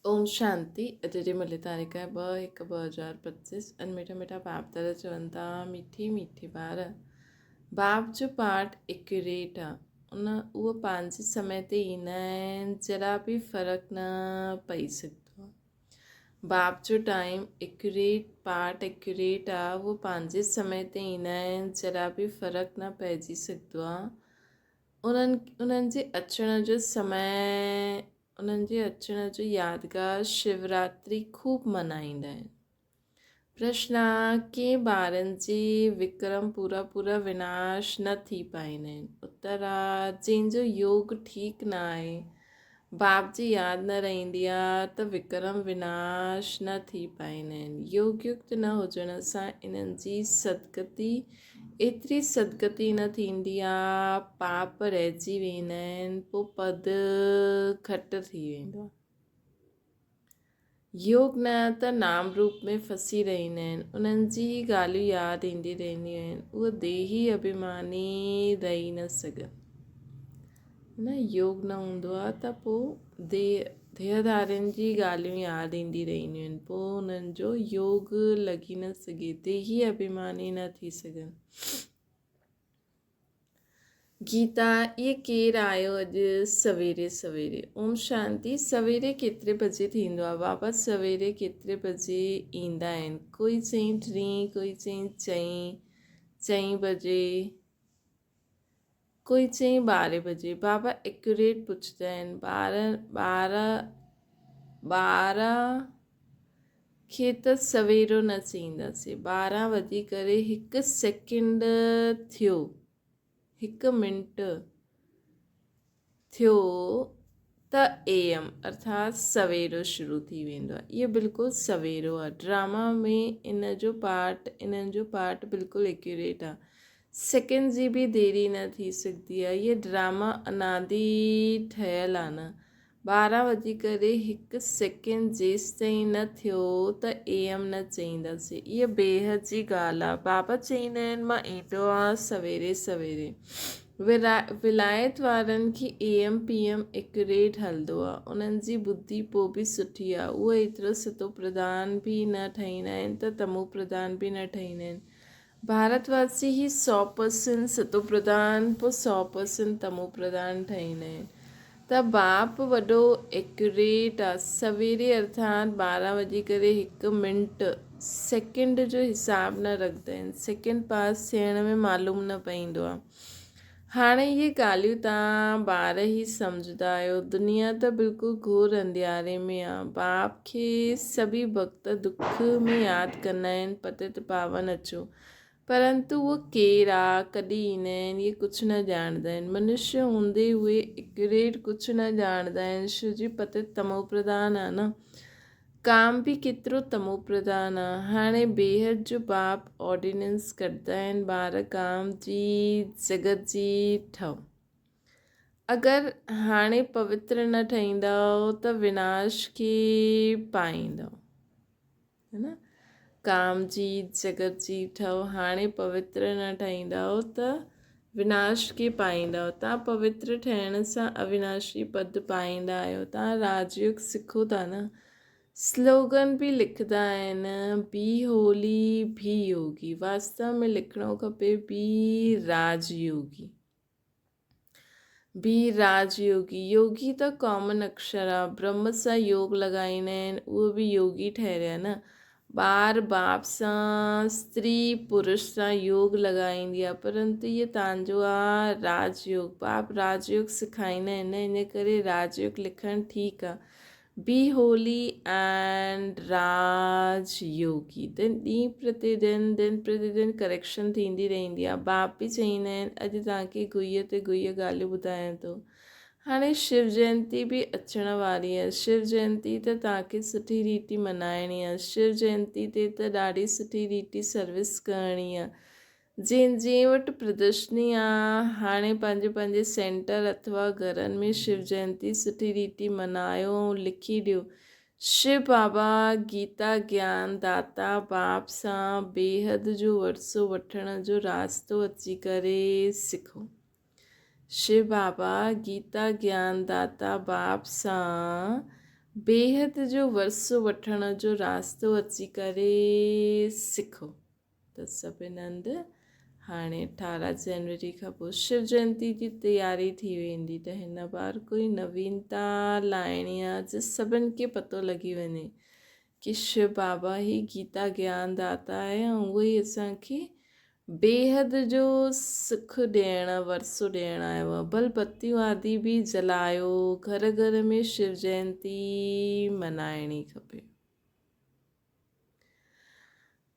ओम शांति। अॼु जी मुरली तारीख़ आहे 2/1/2025। अन मीठा मीठा बाप दादा चवनि था, मीठी मीठी ॿार, बाप जो पाठ एक्यूरेट आहे। उहो पंहिंजे समय ते ईंदा आहिनि, जरा बि फ़र्क़ु न पई सघंदो आहे। बाप जो टाइम एक्यूरेट, पाठ एक्यूरेट आहे, उहो पंहिंजे समय ते ईंदा आहिनि, जरा बि फ़र्क़ु न पइजी सघंदो आहे। उन्हनि जे अचण जो समय, उन्हनि जे अचण जो यादगार शिवरात्रि खूब मल्हाईंदा आहिनि। प्रश्न आहे, कंहिं ॿारनि जे विक्रम पूरा पूरा विनाश न थी पाईंदा आहिनि। उत्तर आहे, जंहिंजो योग ठीकु न आहे, बाप जी यादि न रहंदी आहे, त विक्रम विनाश न थी पाईंदा आहिनि। योग युक्त न हुजण सां इन्हनि जी सदगति एतिरी सदगति न थींदी आहे, पाप रहिजी वेंदा आहिनि, पोइ पद घटि थी वेंदो आहे। योग न त नाम रूप में फसी रहंदा आहिनि, उन्हनि जी ॻाल्हियूं यादि ईंदी रहंदियूं आहिनि, उहे देही अभिमानी रही न सघनि। न योग न हूंदो आहे त पोइ देहधारियुनि जी ॻाल्हियूं यादि ईंदी रहंदियूं आहिनि, पोइ उन्हनि जो योग लॻी न सघे, देही अभिमानी न थी सघनि। गीता, इहे केरु आयो अॼु सवेरे सवेरे? ओम शांति। सवेरे केतिरे बजे थींदो आहे बाबा? सवेरे केतिरे बजे ईंदा आहिनि? कोई चईं 3, कोई चईं 4 बजे, कोई चईं 12 बजे। बाबा एक्यूरेट पुछंदा आहिनि। ॿारहं खे त सवेरो न चईंदासीं। 12 वॼी करे 1 सेकेंड थियो, 1 मिंट थियो त AM अर्थात सवेरो शुरू थी वेंदो आहे। इहो बिल्कुलु सवेरो आहे। ड्रामा में इन्हनि जो पार्ट बिल्कुलु एक्यूरेट आहे। सेकेंड जी बि देरी न थी सघंदी आहे। इहे ड्रामा अनादि ठहियलु आहे न। 12 वॼी करे 1 सेकेंड जेसिताईं न थियो त AM न चईंदासीं। इहा बेहद जी ॻाल्हि आहे। बाबा चईंदा आहिनि, मां ईंदो आहे सवेरे सवेरे। विलायत वारनि खे AM PM एक्यूरेट हलंदो आहे। उन्हनि जी बुद्धि पोइ बि सुठी आहे। उहे एतिरो सतो प्रधान बि न ठहींदा आहिनि त तमो प्रधान बि न ठहींदा आहिनि। भारतवासी ही 100% सतो प्रधान, पोइ 100% तमो प्रधान ठहींदा आहिनि। त बाप वॾो एक्यूरेट आहे। सवेरे अर्थात 12 वॼी करे 1 मिंट, सेकेंड जो हिसाब न रखंदा आहिनि। सेकेंड पास थियण में मालूम न पवंदो आहे। हाणे इहे ॻाल्हियूं तव्हां ॿार ई सम्झंदा आहियो। दुनिया त बिल्कुलु घोर अंधियारे में आहे। बाप खे सभी भक्त दुख में यादि कंदा आहिनि, पतित पावन अचो। परंतु उहो केरु आहे, कॾहिं ईंदा आहिनि, इहे कुझु न ॼाणंदा आहिनि। मनुष्य हूंदे उहे एक्यूरेट कुझु न ॼाणंदा आहिनि। शिव जी पतित तमो प्रधान आहे न। काम बि केतिरो तमो प्रधान आहे। हाणे बेहद जो बाप ऑर्डिनेंस कढंदा आहिनि, ॿार काम जी जगत जी ठहो। अगरि हाणे पवित्र न ठहींदव त विनाश खे पाईंदव, है न। काम जी जगत जी ठहो। हाणे पवित्र न ठहींदव त विनाश खे पाईंदव। तव्हां पवित्र ठहिण सां अविनाशी पद पाईंदा आहियो। तव्हां राजयोग सिखो था न। स्लोगन बि लिखंदा आहिनि, बी होली बी योगी। वास्तव में लिखणो खपे बी राजयोगी। बी राजयोगी। योगी त कॉमन अक्षर आहे। ब्रह्म सां योग लॻाईंदा आहिनि, उहो बि योगी ठहिरिया न। ॿार बाप सां, स्त्री पुरुष सां योग लॻाईंदी आहे, परंतु इहे तव्हांजो आहे राजयोग। बाप राजयोग सेखारींदा आहिनि, इन करे राजयोग लिखणु ठीकु आहे। बी होली एंड राज योगी। दिन प्रतिदिन करेक्शन थींदी रहंदी आहे। बाप बि चईंदा आहिनि, अॼु तव्हांखे गुईअ ते गुईअ ॻाल्हियूं ॿुधायां थो। हाणे शिव जयंती बि अचण वारी आहे। शिव जयंती त तव्हांखे सुठी रीति मल्हाइणी आहे। शिव जयंती ते त ॾाढी सुठी रीति सर्विस करणी आहे। जंहिं वटि प्रदर्शनी आहे, हाणे पंहिंजे सेंटर अथवा घरनि में शिव जयंती सुठी रीति मल्हायो ऐं लिखी ॾियो। शिव बाबा गीता ज्ञान दाता बाप सां बेहद जो वरसो वठण जो रास्तो अची करे सिखो। शिव बाबा गीता ज्ञान दाता बाप सां बेहद जो वरसो वठण जो रास्तो अची करे सिखो। त सभिनि हंधि हाणे 18 जनवरी खां पोइ शिव जयंती जी तयारी थी वेंदी, त हिन बार कोई नवीनता लाइणी आहे जो सभिनि खे पतो लॻी वञे कि शिव बाबा ही गीता ज्ञान दाता आहे ऐं उहो ई असांखे बेहद जो सुख ॾियण वरसो ॾियण आयो आहे। भल बत्तियूं आदि बि जलायो, घर घर में शिव जयंती मल्हाइणी खपे।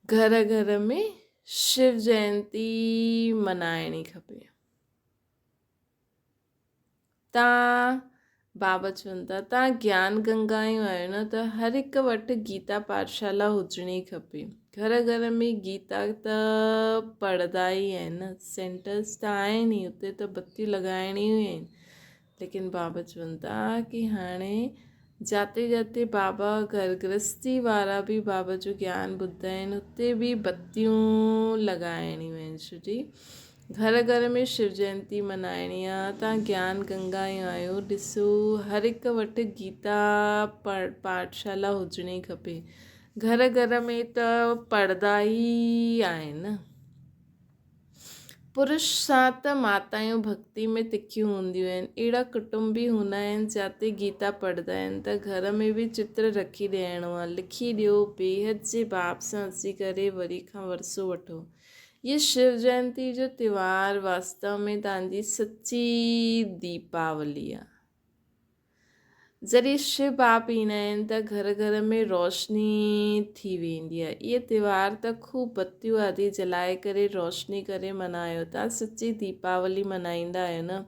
घर घर में शिव जयंती मल्हाइणी खपे। तव्हां बाबा चवनि था तव्हां ज्ञान गंगायूं आहियो न, त हर हिकु वटि गीता पाठशाला हुजणी खपे। घर घर में गीता त पढ़ंदा ई आहिनि, सेंटर्स त आहिनि ई, उते त बत्तियूं लॻाइणियूं ई आहिनि। लेकिन बाबा चवनि था कि हाणे जाते जाते बाबा घर गृहस्थी वारा बि बाबा जो ज्ञान ॿुधंदा आहिनि, उते बि बत्तियूं लॻाइणियूं आहिनि। छो जी घर घर में शिव जयंती मल्हाइणी आहे। तव्हां ज्ञान गंगायूं आहियो, ॾिसो हर हिकु वटि गीता पाठशाला हुजणी खपे। घर घर में त पढ़ंदा ई आहिनि। पुरुष सां त मातायूं भक्ति में तिखियूं हूंदियूं आहिनि। अहिड़ा कुटुंब बि हूंदा आहिनि जिते गीता पढ़ंदा आहिनि, त घर में बि चित्र रखी ॾियणो आहे, लिखी ॾियो, बेहद जे भाव सां अची करे वरी खां वरसो वठो। ये शिव जयंती जो त्योहार वास्तव में तव्हांजी सच्ची दीपावली आहे। जॾहिं शिव बाप ईंदा आहिनि त घर घर में रोशनी थी वेंदी आहे। इहे त्योहार त ख़ूब बत्तियूं आदि जलाए करे रोशनी करे मल्हायो था, सच्ची दीपावली मल्हाईंदा आहियो न।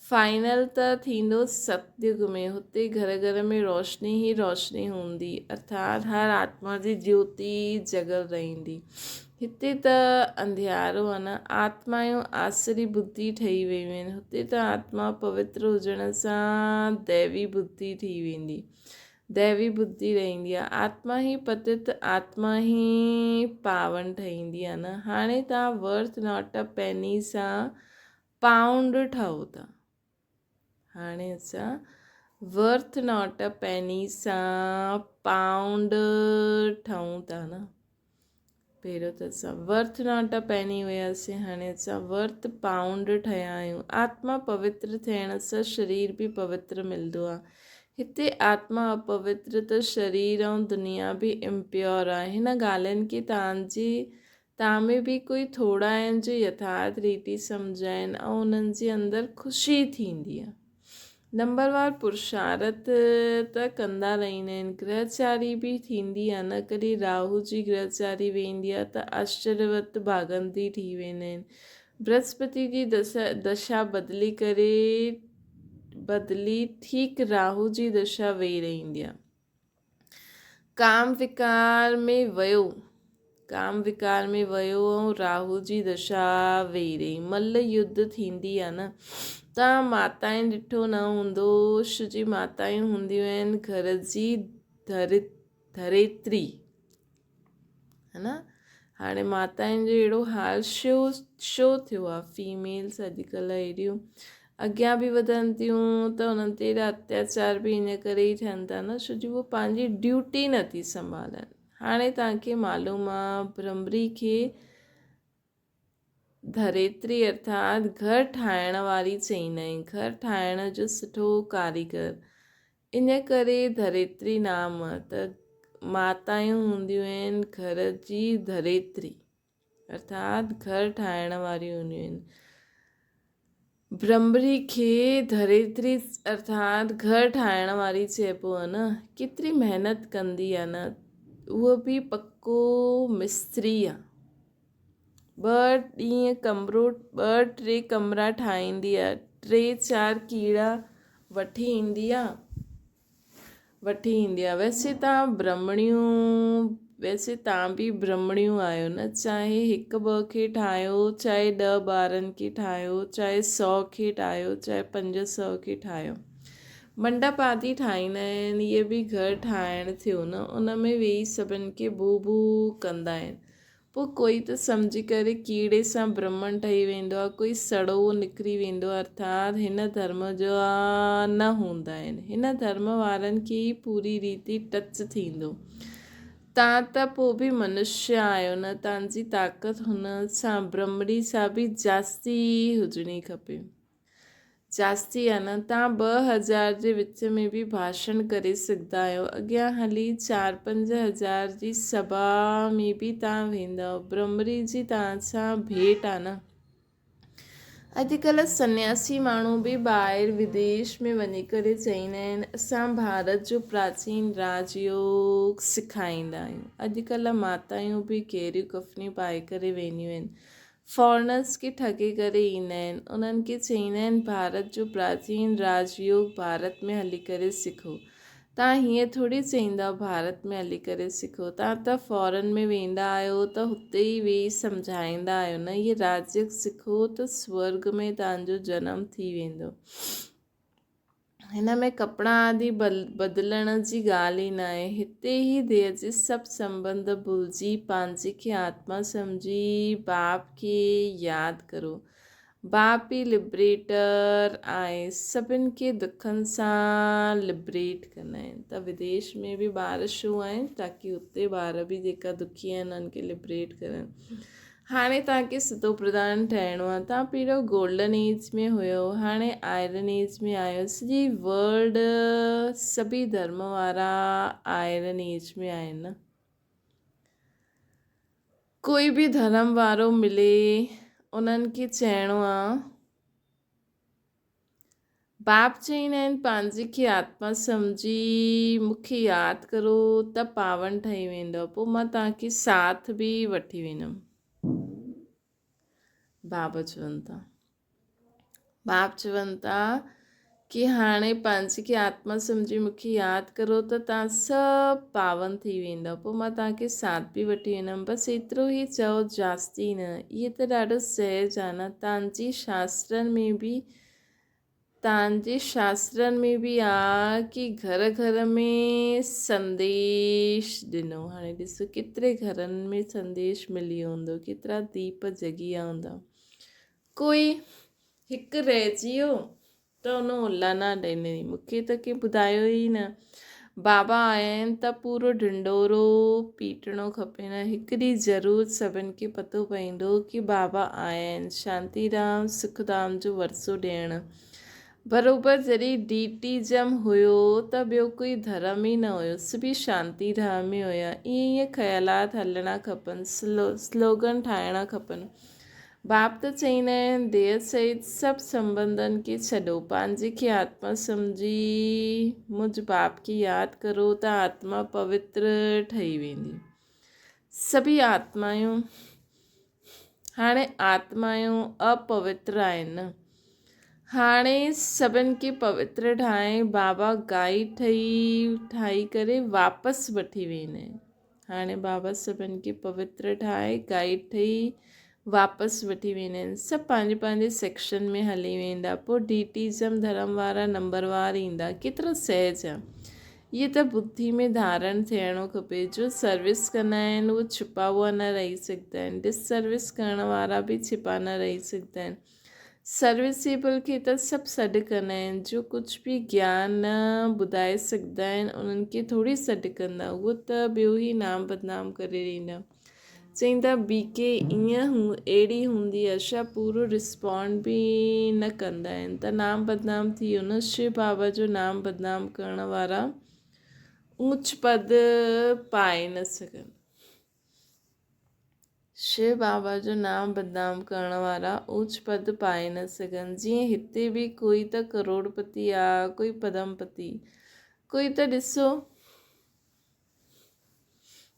फाइनल त थींदो सतयुग में, हुते घर घर में रोशनी ई रोशनी हूंदी, अर्थात हर आत्मा जी ज्योति जगल रहंदी। हिते त अंधियारो आहे न, आत्मायूं आसरी बुद्धि ठही वियूं आहिनि। हुते त आत्मा पवित्र हुजण सां दैवी बुद्धि थी वेंदी, दैवी बुद्धि रहंदी आहे। आत्मा ई पतित, आत्मा ई पावन ठहींदी आहे न। हाणे तव्हां वर्थ नॉट अ पेनी सां पाउंड ठहो था। हाणे असां वर्थ नॉट अ पेनी सां पाउंड ठहूं था न। पहिरियों त असां वर्थ नॉट अ पेनी हुयासीं, हाणे असां वर्थ पाउंड ठहिया आहियूं। आत्मा पवित्र थियण सां शरीर बि पवित्र मिलंदो आहे। हिते आत्मा अपवित्र त शरीर ऐं दुनिया बि इम्प्योर आहे। हिन ॻाल्हियुनि खे तव्हां में बि कोई थोरा आहिनि जो यथार्थ रीति सम्झाइनि ऐं उन्हनि जे अंदरि ख़ुशी थींदी आहे। नंबरवार पुरुषार्थ त कंदा रहंदा आहिनि। ग्रहचारी बि थींदी आहे न, कॾहिं राहु जी ग्रहचारी वेंदी आहे त आश्चर्यवत भागंती थी वेंदा आहिनि। बृहस्पति जी दशा बदली ठीक राहु जी दशा वेई रहंदी आहे। काम विकार में वियो ऐं राहु जी दशा वेई रही, मल्ल युद्ध थींदी आहे न। तव्हां माताएं ॾिठो न हूंदो, जी मातायूं हूंदियूं आहिनि घर जी धरित्री, है न। हाणे माताउनि जो अहिड़ो हाल छो थियो आहे। फीमेल्स अॼुकल्ह अहिड़ियूं अॻियां बि वधनि थियूं त उन्हनि ते अहिड़ा अत्याचार बि इन करे ई थियनि था न, छो जो उहो पंहिंजी ड्यूटी नथी संभालनि। हाणे तव्हांखे मालूम आहे भ्रमरी खे धरित्री अर्थात घर ठाहिण वारी चईंदा आहिनि, घर ठाहिण जो सुठो कारीगर, इन करे धरित्री नाम। त मातायूं हूंदियूं आहिनि घर जी धरित्री, अर्थात घर ठाहिण वारी हूंदियूं आहिनि। भ्रमरी खे धरित्री अर्थात घर ठाहिण वारी चइबो आहे न। केतिरी महिनत कंदी आहे न, उहो बि पक्को मिस्त्री आहे। 2-3 कमरा ठाहींदी आहे, 3-4 कीड़ा वठी ईंदी आहे। वैसे तव्हां बि ब्रह्मणियूं आहियो न, चाहे 1-2 खे ठाहियो, चाहे 10 ॿारनि खे ठाहियो, चाहे 100 खे ठाहियो, चाहे 500 खे ठाहियो। मंडप आदि ठाहींदा आहिनि, इहे बि घर ठाहिण थियो न। उन में वेही सभिनि खे बू कंदा आहिनि। पोइ कोई त सम्झी करे कीड़े सां ब्रह्मन ठही वेंदो आहे, कोई सड़ो निकिरी वेंदो आहे। अर्थात हिन धर्म जा न हूंदा आहिनि, हिन धर्म वारनि खे ई पूरी रीति टच थींदो। तव्हां त पोइ बि मनुष्य आहियो न, तव्हांजी ताक़त हुन सां ब्रह्मड़ी सां बि जास्ती हुजणी खपे। जास्ती आहे न, तव्हां 2000 जे विच में बि भाषण करे सघंदा आहियो, अॻियां हली 4-5 हज़ार जी सभा में बि तव्हां वेंदव, ब्रह्मड़ी जी तव्हां सां भेट आहे न। अॼुकल्ह सन्यासी माण्हू बि ॿाहिरि विदेश में वञी करे चईंदा आहिनि असां भारत जो प्राचीन राजयोग सेखारींदा आहियूं। अॼुकल्ह मातायूं बि कहिड़ियूं कफनियूं पाए करे वेंदियूं आहिनि, फॉरेनर्स खे ठगे करे ईंदा आहिनि, उन्हनि खे चईंदा आहिनि भारत जो प्राचीन राजयोग भारत में हली करे सिखो। तव्हां हीअं थोरी चईंदा भारत में हली करे सिखो, तव्हां त फॉरेन में वेंदा आहियो त हुते ई वेही सम्झाईंदा आहियो न, इहे राजयोग सिखो त स्वर्ग में तव्हांजो जनम थी वेंदो। हिन में कपिड़ा आदि बदिलण जी ॻाल्हि ई न आहे, हिते ई देह जे सभु संबंध भुलिजी पंहिंजे खे आत्मा सम्झी बाप खे यादि करो। बाप ई लिबरेटर आहे, सभिनि खे दुखनि सां लिबरेट कंदा आहिनि। त विदेश में बि ॿार छो आहिनि, ताकी हुते ॿार बि जेका दुखी आहिनि उन्हनि खे लिबरेट करनि। हाणे तव्हांखे सिधो प्रधान ठहिणो आहे, तव्हां पहिरियों गोल्डन एज में हुयो, हाणे आयरन एज में आयो। सॼी वर्ल्ड सभी धर्म वारा आयरन एज में आहिनि न। कोई बि धर्म वारो मिले उन्हनि खे चइणो आहे, बाप चईंदा आहिनि पंहिंजे खे आत्मा सम्झी मूंखे यादि करो त पावन ठही वेंदव, पोइ मां तव्हांखे साथ बि वठी वेंदमि। बाप चवनि था कि हाणे पंहिंजे खे आत्मा सम्झी मूंखे यादि करो त तव्हां सभु पावन थी वेंदव, पोइ मां तव्हांखे साथ बि वठी वेंदमि। बसि एतिरो ई चओ, जास्ती न। इहे त ॾाढो सहज आहे न, तव्हांजे शास्त्रनि में बि आहे कि घर घर में संदेश ॾिनो। हाणे ॾिसो केतिरे घरनि में संदेश मिली हूंदो, केतिरा दीप जगी विया हूंदा। कोई हिकु रहिजी वियो त उन उलाना ॾिनी, मूंखे त कंहिं ॿुधायो ई न। बाबा आया आहिनि त पूरो ढिंडोरो पीटणो खपे न, हिकु ॾींहुं ज़रूरु सभिनि खे पतो पवंदो कि बाबा आया आहिनि, शांतीराम सुखधाम जो वरसो ॾियणु। बराबरि जॾहिं DT हुयो त ॿियो कोई धर्म ई न हुयो, सभी शांतीधाम में हुया। ईअं ख़्यालात हलणा खपनि, स्लोगन ठाहिणा खपनि। बाप त चईंदा आहिनि देह सहित सभु संबंधनि खे छॾो, पंहिंजे खे आत्मा सम्झी मुझ बाप खे यादि करो त आत्मा पवित्र ठही वेंदी। सभी आत्मायूं हाणे आत्मायूं अपवित्र आहिनि न, हाणे सभिनि खे पवित्र ठाहे बाबा गाइड ठाही करे वापसि वठी वेंदा आहिनि। हाणे बाबा सभिनि खे पवित्र ठाहे गाइड ठही वापसि वठी वेंदा आहिनि। सभु पंहिंजे पंहिंजे सेक्शन में हली वेंदा, पोइ DT धर्म वारा नंबरवार ईंदा। केतिरो सहज आहे, इहे त बुद्धि में धारण थियणो खपे। जो सर्विस कंदा आहिनि उहे छिपा हुआ न रही सघंदा आहिनि, डिससर्विस करण वारा बि छिपा न रही सघंदा आहिनि। सर्विसेबल खे त सभु सॾु कंदा आहिनि, जो कुझु बि ज्ञान न ॿुधाए सघंदा आहिनि उन्हनि खे थोरी सॾु कंदा, उहो त ॿियो ई नाम बदनाम करे ॾींदा। चईंदा BK ईअं अहिड़ी हूंदी आहे छा, पूरो रिस्पॉन्ड बि न कंदा आहिनि त नाम बदनाम थी वियो न। शिव बाबा जो नाम बदनाम करण वारा ऊच पद पाए न सघनि, शिव बाबा जो नाम बदनाम करण वारा ऊच पद पाए न सघनि। जीअं हिते बि कोई त करोड़पति आहे, कोई पदमपति, कोई त ॾिसो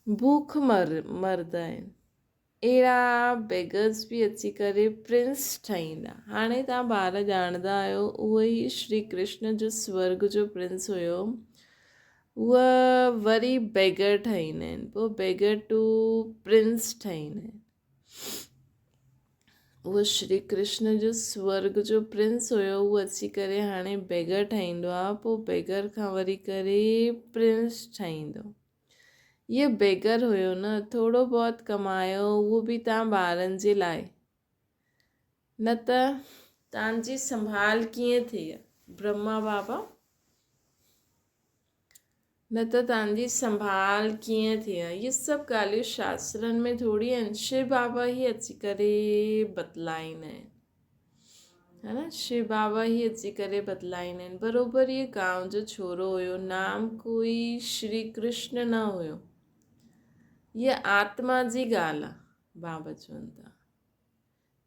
भूख मरदा आहिनि। अहिड़ा बेगर्स बि अची करे प्रिंस ठाहींदा। हाणे तव्हां ॿार ॼाणंदा आहियो, उहो ई श्री कृष्ण जो स्वर्ग जो प्रिंस हुयो, उहा वरी बेगर ठाहींदा आहिनि, पोइ बेगर टू प्रिंस ठाहींदा आहिनि। उहो श्री कृष्ण जो स्वर्ग जो प्रिंस हुयो, उहो अची करे हाणे बेगर ठाहींदो आहे, पोइ बेगर खां वरी करे प्रिंस ठाहींदो। ये बेगर हुयो न, थोरो बहुत कमायो उहो बि तव्हां ॿारनि जे लाइ, न त तव्हांजी संभाल कीअं थिए ब्रह्मा बाबा, न त तव्हांजी संभाल कीअं थिए। इहे सभु ॻाल्हियूं शास्त्रनि में थोरी आहिनि, शिव बाबा ई अची करे बतलाईंदा आहिनि, है न, शिव बाबा ही अची करे बतलाईंदा आहिनि। बराबरि इहे गांव जो छोरो हुयो, नाम कोई श्री कृष्ण न हुयो, ये आत्मा जी ॻाल्हि आहे। बाबा चवनि था,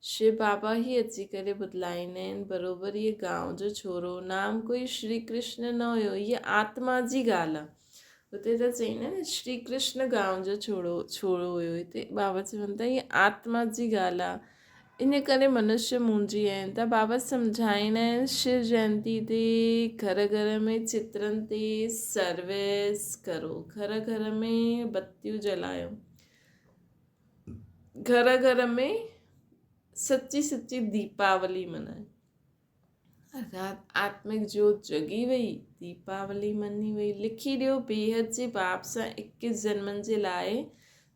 शिव बाबा ही अची करे बतलाईंदा आहिनि, बराबरि इहे गांव जो छोरो, नाम कोई श्री कृष्ण न हुयो, ये आत्मा जी ॻाल्हि आहे। हुते त चईंदा आहिनि श्री कृष्ण गांव जो छोरो हुयो, हिते बाबा चवनि था ये आत्मा जी ॻाल्हि आहे। इन करे मनुष्य मुंझी आहिनि। त बाबा सम्झाईंदा आहिनि, शिव जयंती ते घर घर में चित्रनि ते सर्विस करो, घर घर में बत्तियूं जलायो, घर घर में सच्ची सच्ची दीपावली मनाए, अर्थात आत्मिक जोत जगी वई, दीपावली मनी वई। लिखी ॾियो बेहद जे बाप सां 21 जन्मनि जे लाइ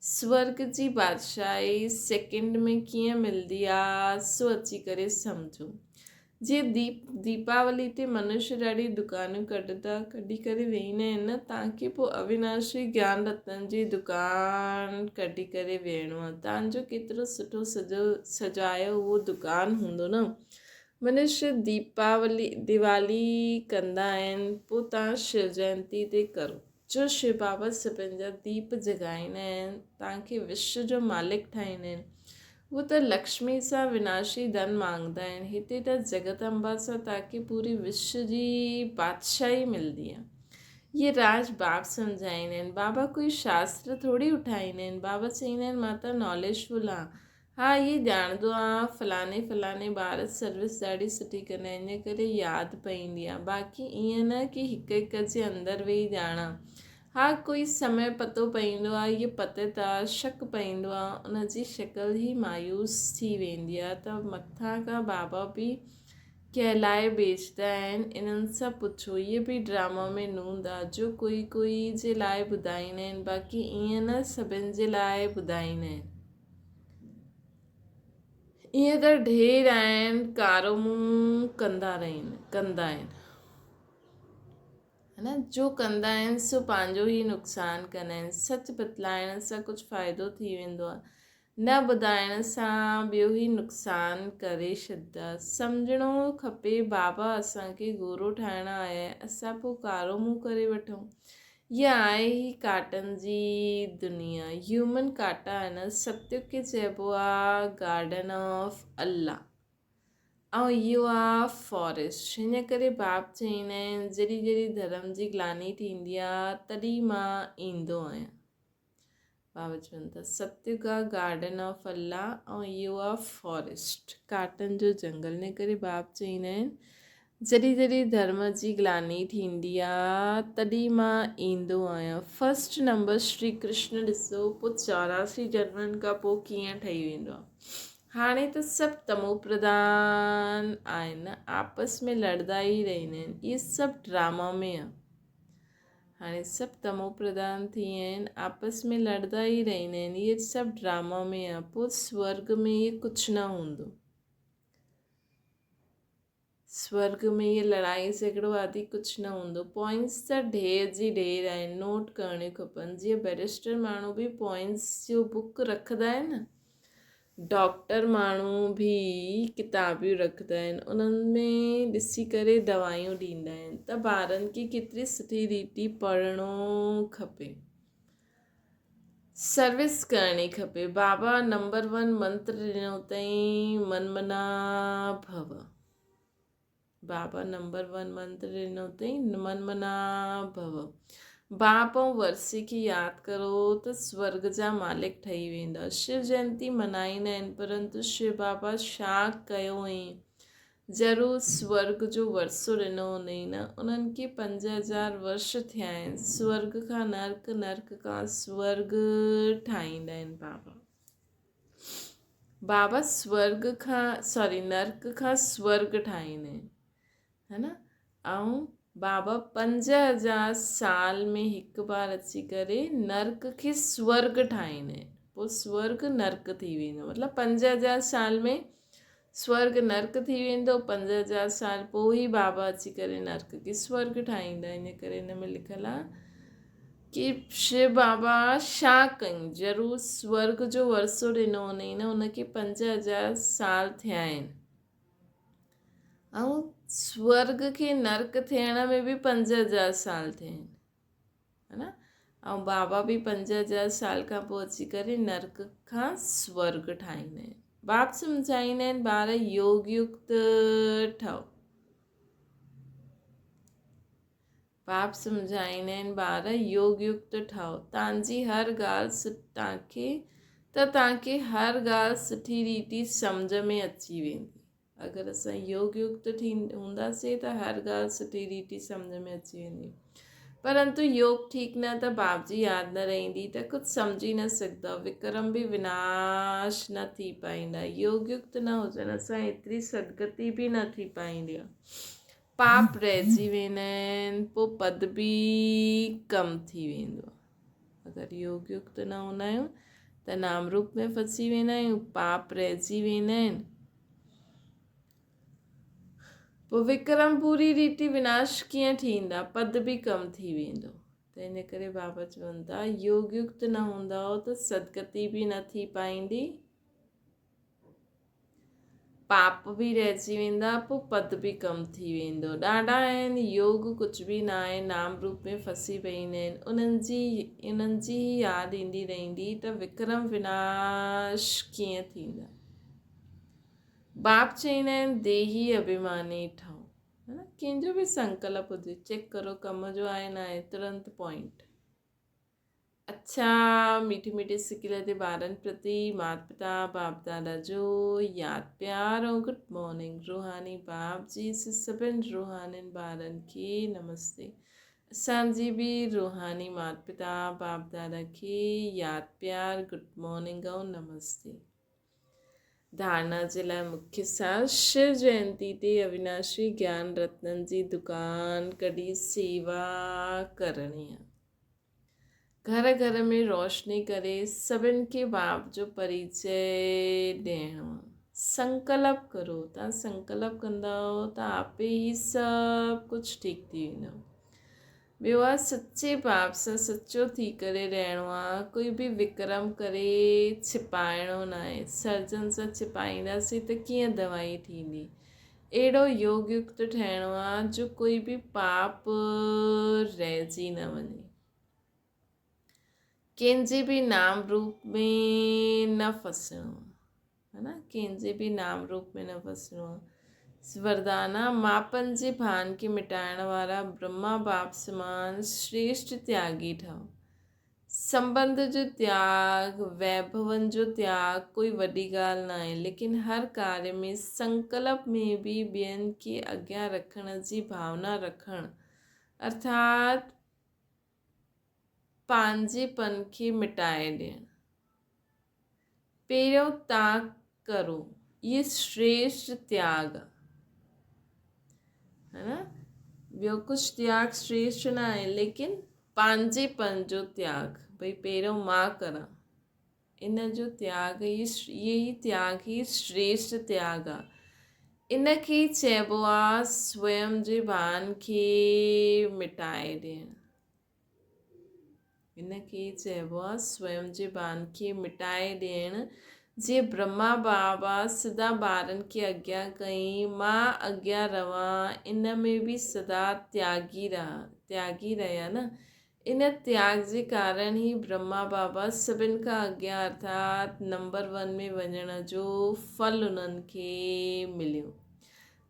स्वर्ग जी बादशाही सेकेंड में कीअं मिलंदी आहे, सो अची करे सम्झो। जीअं दीपावली ते मनुष्य ॾाढी दुकानूं कढी करे वेहींदा आहिनि न, तव्हांखे पोइ अविनाशी ज्ञान रत्न जी दुकान कढी करे वेहणो आहे। तव्हांजो केतिरो सुठो सजायो उहो दुकान हूंदो न। मनुष्य दिवाली कंदा आहिनि, पोइ तव्हां शिव जयंती ते करो, जो शिव बाबा सभिनि जा दीप जगाईंदा आहिनि, तव्हांखे विश्व जो मालिक ठाहींदा आहिनि। वो त लक्ष्मी सां विनाशी धन मांगदा आहिनि, हिते त जगत अम्बा सां तव्हांखे पूरी विश्व जी बादशाही मिलंदी आहे। ये राज बाप सम्झाईंदा आहिनि, बाबा कोई शास्त्र थोरी उठाईंदा आहिनि। बाबा चईंदा आहिनि मां त नॉलेजफुल आहियां, हा ये ॼाणंदो आहे फलाणे ॿार सर्विस ॾाढी सुठी कंदा आहिनि, इन करे यादि पईंदी आहे। बाक़ी ईअं न कि हिक हिक जे अंदरि वेही ॼाणा, हा कोई समय पतो पईंदो आहे, इहो पते आहे, शक पईंदो आहे, उनजी शिकल ई मायूस थी वेंदी आहे। त मथां खां बाबा बि कहलाए बेचदा आहिनि, इन्हनि सां पुछो, इहे बि ड्रामा में नूंद आहे, जो कोई जे लाइ ॿुधाईंदा आहिनि, बाक़ी ईअं न सभिनि जे लाइ ॿुधाईंदा आहिनि। ईअं त ढेर आहिनि, कारो मुंहुं कंदा आहिनि, है न, जो कंदा आहिनि सो पंहिंजो ई नुक़सानु कंदा आहिनि। सच बतलाइण सां कुझु फ़ाइदो थी वेंदो आहे, न ॿुधाइण सां ॿियो ई नुक़सानु करे छॾंदा। सम्झणो खपे बाबा असांखे गोरो ठाहिण आया आहे, असां पोइ कारो मुंहुं करे वठूं। इहा आहे ई काटनि जी दुनिया, ह्यूमन काटा आहे न। सत्य खे चइबो आहे गार्डन ऑफ अल्लाह, ऐं इहो आहे फॉरेस्ट। हिन करे बाप चईंदा आहिनि जॾहिं जॾहिं धर्म जी ग्लानी थींदी आहे तॾहिं मां ईंदो आहियां। बाबा चवनि था सत्य का गार्डन ऑफ अल्लाह, ऐं इहो आहे फॉरेस्ट, काटनि जो जंगल। इन करे बाप चईंदा आहिनि जॾहिं जॾहिं धर्म जी ग्लानी थींदी आहे तॾहिं मां ईंदो आहियां। फस्ट नंबर श्री कृष्ण ॾिसो, पोइ 84 जन्मनि खां पोइ कीअं ठही वेंदो आहे। हाणे त सभु तमो प्रधान आहिनि, आपस में लड़दा ई रहंदा आहिनि, इहे सभु ड्रामा में आहे। हाणे सभु तमो प्रधान थी विया आहिनि, आपस में लड़दा ई रहंदा आहिनि, इहे सभु ड्रामा में आहे। पोइ स्वर्ग में इहे कुझु न हूंदो, स्वर्ग में इहे लड़ाई झगड़ो आदि कुझु न हूंदो। पॉइंट्स त ढेर जी ढेर आहिनि, नोट करणियूं खपनि। जीअं बैरिस्टर माण्हू बि पॉइंट्स जो बुक रखंदा आहिनि न, डॉक्टर माण्हू बि किताबियूं रखंदा आहिनि, उन्हनि में ॾिसी करे दवाइयूं ॾींदा आहिनि। त ॿारनि खे केतिरी सुठी रीति पढ़णो खपे, सर्विस करणी खपे। बाबा नंबर 1 मंत्र ॾिनो अथई मनमना भव, बाबा नंबर 1 मंत्र ॾिनो अथई मनमना भव। बाप ऐं वर्सी खे यादि करो त स्वर्ग जा मालिक ठही वेंदा। शिव जयंती मल्हाईंदा आहिनि, परंतु शिव बाबा छा कयो हुई, ज़रूरु स्वर्ग जो वरसो ॾिनो हुनई न। उन्हनि खे 5000 वर्ष थिया आहिनि, स्वर्ग खां नर्क, नर्क खां स्वर्ग ठाहींदा आहिनि बाबा। बाबा नर्क खां स्वर्ग ठाहींदा आहिनि, है न। ऐं बाबा 5000 साल में हिकु बार अची करे नर्क खे स्वर्ग ठाहींदा आहिनि। पोइ स्वर्ग नर्क थी वेंदो, मतिलबु 5000 साल में स्वर्ग नर्क थी वेंदो। 5000 साल पोइ ई बाबा अची करे नर्क खे स्वर्ग ठाहींदा। इन करे हिन में लिखियलु आहे कि शिव बाबा छा कयूं, ज़रूरु स्वर्ग जो वरसो ॾिनो हुनई न, हुनखे 5000 साल थिया आहिनि। ऐं स्वर्ग खे नर्क थियण में बि 5000 साल थिया आहिनि, है न। ऐं बाबा बि 5000 साल खां पोइ अची करे नर्क खां स्वर्ग ठाहींदा आहिनि। बाप सम्झाईंदा आहिनि ॿार योग युक्त ठहो। बाप सम्झाईंदा आहिनि ॿार योग युक्त ठहो। तव्हांजी हर ॻाल्हि तव्हांखे हर ॻाल्हि सुठी रीति सम्झ में अची वेंदी। अगरि असां योग युक्त हूंदासीं त हर ॻाल्हि सुठी रीति सम्झ में अची वेंदी। परंतु योग ठीकु न त बाप जी यादि न रहंदी त कुझु सम्झी न सघंदा, विक्रम बि विनाश न थी पाईंदा। योग युक्त न हुजनि असां एतिरी सदगति बि न थी पाईंदी आहे। पाप रहिजी वेंदा आहिनि, पोइ पद बि कम थी वेंदो आहे। अगरि योग युक्त न हूंदा आहियूं त नाम रूप में फसी वेंदा आहियूं, पाप रहिजी वेंदा आहिनि, पोइ विक्रम पूरी रीति विनाश कीअं थींदा, पद बि कम थी वेंदो। त इन करे बाबा चवनि था योग युक्त न हूंदा त सदगति बि न थी पाईंदी, पाप बि रहिजी वेंदा, पोइ पद बि कम थी वेंदो। ॾाढा आहिनि, योग कुझु बि न आहे, नाम रूप में फसी पईंदा आहिनि। उन्हनि जी यादि ईंदी रहंदी त विक्रम विनाश कीअं थींदा। बाप चवंदा आहिनि देही अभिमानी ठहो, है न। कंहिंजो बि संकल्प हुजे, चेक करो कम जो आहे न आहे, तुरंत पॉइंट। अच्छा, मीठी मीठी सिकिल ते ॿारनि प्रति माता पिता बाप दादा जो यादि प्यार ऐं गुड मॉर्निंग। रूहानी बाप जी सभिनि रूहानियुनि ॿारनि खे नमस्ते। असांजी बि रूहानी माता पिता बाप दादा खे यादि प्यार गुड मॉर्निंग ऐं नमस्ते। धारणा जे लाइ मुख्य सार शिव जयंती ते अविनाशी ज्ञान रत्ननि जी दुकान कढी सेवा करणी आहे। घर घर में रोशनी करे सभिनि खे बाप जो परिचय ॾियणो आहे। संकल्प करो, तव्हां संकल्प कंदा त आपे ई सभु कुझु ठीकु थी वेंदो। ॿियो आहे सचे बाप सां सचो थी करे रहणो आहे। कोई बि विक्रम करे छिपाइणो न आहे। सर्जन सां छिपाईंदासीं त कीअं दवाई थींदी। अहिड़ो योग युक्त ठहिणो आहे जो कोई बि पाप रहिजी न वञे, कंहिंजे बि नाम रूप में न फसणो है न, कंहिंजे बि नाम रूप में न फसणो आहे। वरदाना मापन जे भान खे मिटाइण वारा ब्रह्मा बाप समान श्रेष्ठ त्यागी ठहो। संबंध जो त्याग, वैभवन जो त्याग कोई वॾी ॻाल्हि न आहे, लेकिन हर कार्य में संकल्प में बि ॿियनि खे अॻियां रखण जी भावना रखणु, अर्थात पंहिंजेपन खे मिटाए ॾियणु। पहिरियों तव्हां करो, इहे श्रेष्ठ त्याग है न। ॿियो कुझु त्याग श्रेष्ठ न आहे, लेकिन पंहिंजेपन जो त्याग, भई पहिरियों मां करां, इन जो त्याग इहे ई त्याग ई श्रेष्ठ त्याग आहे। इनखे चइबो आहे स्वयं जे भान खे मिटाए ॾियणु। इनखे चइबो आहे स्वयं जे भान खे मिटाए ॾियणु। जीअं ब्रह्मा बाबा सदा ॿारनि खे अॻियां कईं, मां अॻियां रवां, इन में बि सदा त्यागी रहिया न। इन त्याग जे कारण ई ब्रह्मा बाबा सभिनि खां अॻियां अर्थात नंबर 1 में वञण जो फल उन्हनि खे मिलियो।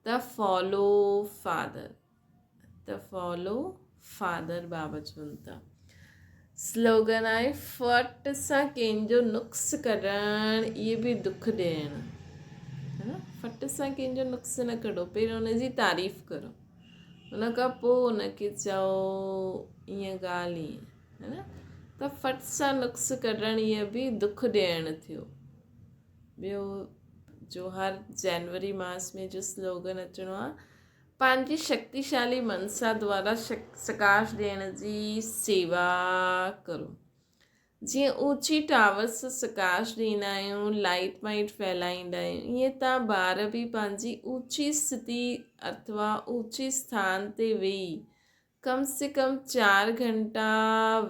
त फॉलो फादर बाबा चवनि था। स्लोगन आहे फट सां कंहिंजो नुक्स कढणु, इहे बि दुख ॾियणु, है न। फट सां कंहिंजो नुक्स न कढो, पहिरियों हुनजी तारीफ़ करो, हुन खां पोइ हुनखे चओ ईअं ॻाल्हि ईअं, है न। त फट सां नुक्स कढणु इहे बि दुख ॾियणु थियो। ॿियो जो हर जनवरी मास में जो स्लोगन अचिणो आहे, पंहिंजी शक्तिशाली मनसा द्वारा सकाश ॾियण जी सेवा करो। जीअं ऊची टावर्स सकाश ॾींदा आहियूं, लाइट वाइट फैलाईंदा आहियूं, ईअं तव्हां ॿार बि पंहिंजी ऊची स्थिति अथवा ऊची स्थान ते वेही कम से कम 4 घंटा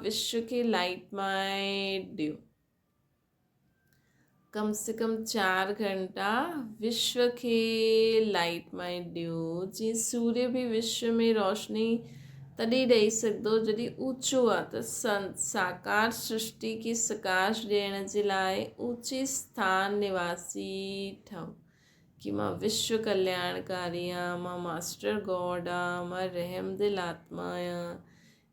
विश्व खे लाइट माइट ॾियो। कम से कम 4 घंटा विश्व खे लाइट माइट ॾियो। जीअं सूर्य बि विश्व में रोशनी तॾहिं ॾेई सघंदो जॾहिं ऊचो आहे, त साकार सृष्टि खे सकाश ॾियण जे लाइ ऊचे स्थान निवासी ठहो कि मां विश्व कल्याणकारी आहियां, मां मास्टर गॉड आहियां, मां रहमदिल आत्मा आहियां।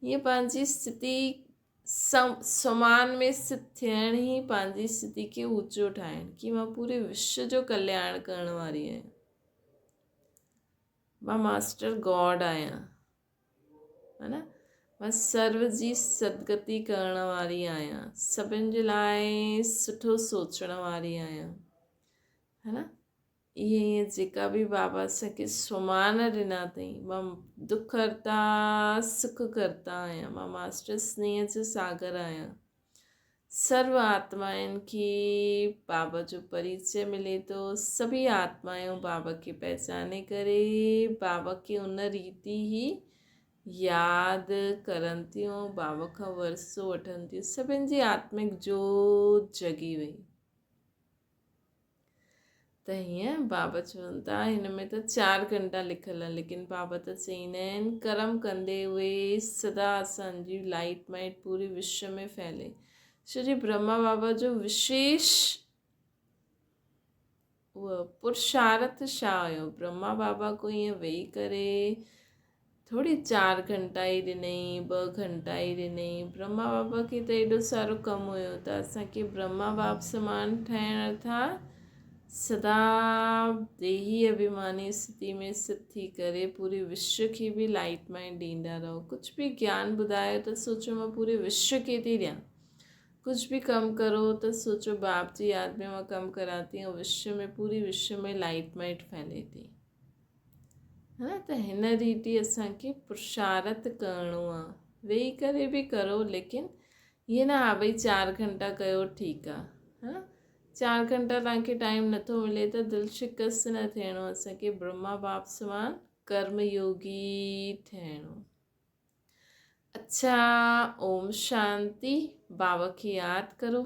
हीअं पंहिंजी स्थिति समान में स्थित थियण ई पंहिंजी स्थिति खे ऊचो ठाहिण कि मां पूरे विश्व जो कल्याण करण वारी आहियां, मां मास्टर गॉड आहियां, है न। मां सर्व जी सदगति करण वारी आहियां, सभिनि जे लाइ सुठो सोचण वारी आहियां, है न। ईअं जेका बि बाबा असांखे स्वमान ॾिना अथई, मां दुख हरता सुख करता आहियां, मां मास्टर स्नेह जो सागर आहियां। सर्व आत्माउनि खे बाबा जो परिचय मिले थो। सभी आत्माऊं बाबा खे पहचाने करे बाबा खे उन रीति ई यादि करनि थियूं, बाबा खां वरसो वठनि थियूं। सभिनि जी आत्मिक जोत जगी वई। त हीअं बाबा चवनि था हिन में त 4 घंटा लिखियलु आहे, लेकिन बाबा त चईंदा आहिनि कर्म कंदे हुए सदा असांजी लाइट माइट पूरे विश्व में फैले। छो जी ब्रह्मा बाबा जो विशेष उहो पुरुषार्थ छा हुयो? ब्रह्मा बाबा को ईअं वेही करे थोड़ी 4 घंटा ई ॾिनई, 2 घंटा ई ॾिनई। ब्रह्मा बाबा खे त एॾो सारो कमु हुयो, त असांखे ब्रह्मा बाप समान ठाहिण अर्थात सदा देही अभिमानी स्थिति में स्थित थी करे पूरे विश्व खे बि लाइट माइट ॾींदा रहो। कुझु बि ज्ञान ॿुधायो त सोचो मां पूरे विश्व खे थी ॾियां। कुछ भी कम करो तो सोचो बाप जी याद में वहाँ कम कराती हैं, विश्व में पूरी विश्व में लाइट माइट फैले थी, है ना। तो हिन रीति असांखे पुरुषार्थ करणो आहे, वेही करे भी करो, लेकिन ये ना हाँ भाई 4 घंटा कयो ठीकु आहे, है ना। 4 घंटा तव्हांखे टाइम नथो मिले त दिलि शिकस्त न थियणो, असांखे ब्रह्मा बाप समान कर्मयोगी ठहिणो। अच्छा, ओम शांति। बाबा की याद करो।